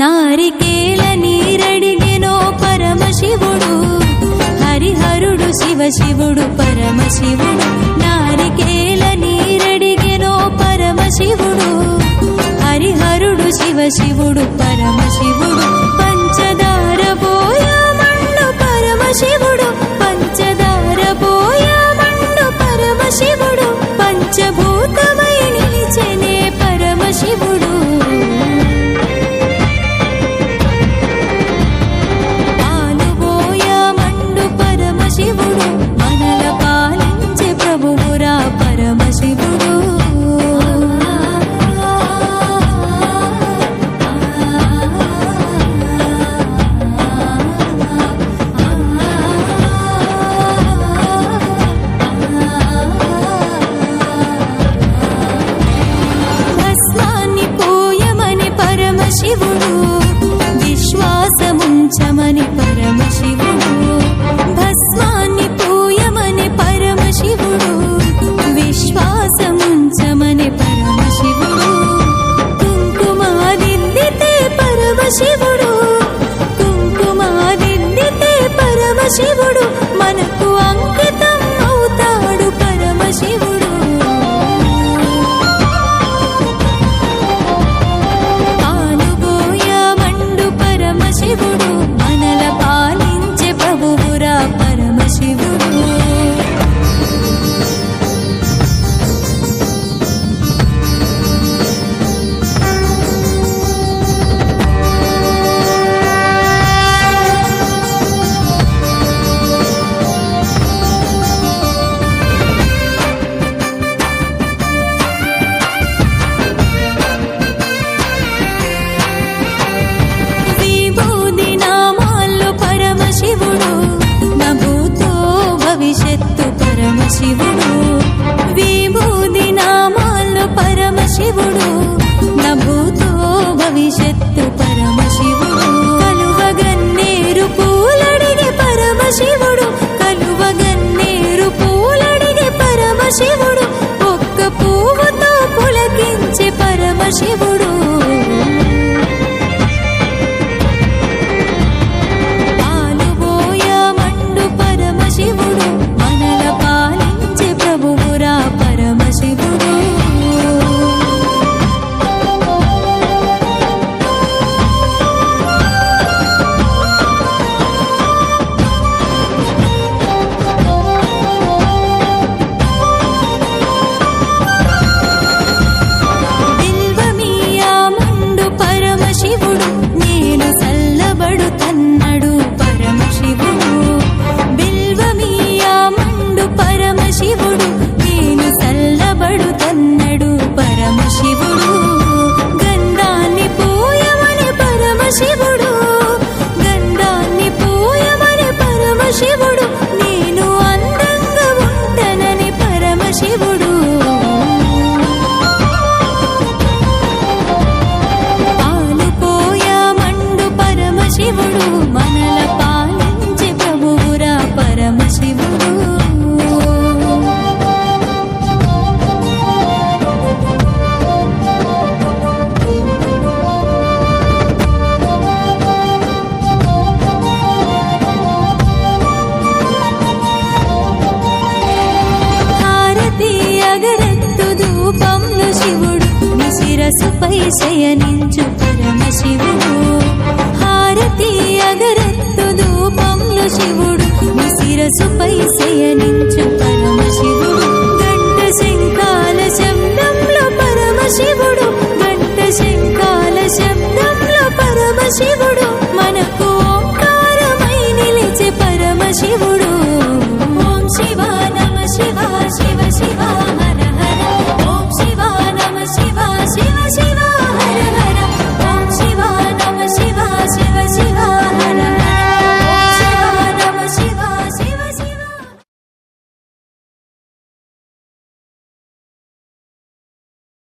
నారికేల నీరడిగెనో పరమశివుడు హరిహరుడు శివశివుడు పరమశివుడు నారికేల నీరడిగెనో పరమశివుడు హరిహరుడు శివశివుడు పరమశివుడు పంచదార పోయమండు పరమశివుడు పంచదార పోయమండు పరమశివుడు పంచభూతమై నిలిచెనే పరమశివుడు శివుడు మనల పాలించే ప్రభువురా పరమశివుడు భస్మాన్ని పోయమని పరమశివుడు విశ్వాసముంచమని పరమశివుడు భస్మాన్ని పోయమని పరమశివుడు విశ్వాసముంచమని పరమశివుడు కుంకుమాదిద్దితే పరమశివుడు కుంకుమాదిద్దితే పరమశివుడు మనకు అంకితం అవుతాడు పరమశివుడు పాలుబోయమండు పరమశివుడు మనల పాలించే ప్రభువురా పరమశివుడు విభూది నామాల్లో పరమశివుడు నా భూతో భవిష్యత్తు పరమశివుడు విభూది నామాల్లో పరమశివుడు నా భూతో భవిష్యత్తు పరమశివుడు కలువగన్నేరు పూలడిగే పరమశివుడు కలువగన్నేరు పూలడిగే పరమశివుడు ఒక్క పువ్వుతో పులకించే పరమశివుడు పాలుబోయమండు పరమశివుడు మనల పాలించే ప్రభువురా పరమశివుడు పరమశివుడు గంధాన్ని పూయమని పరమశివుడు నేను అందంగా ఉంటానని పరమశివుడు పాలు పోయమండు పరమశివుడు మనల పాలించే ప్రభువురా పరమశివుడు హారతి అగరత్తు ధూపంలో శివుడు నీ శిరస్సుపై శయనించు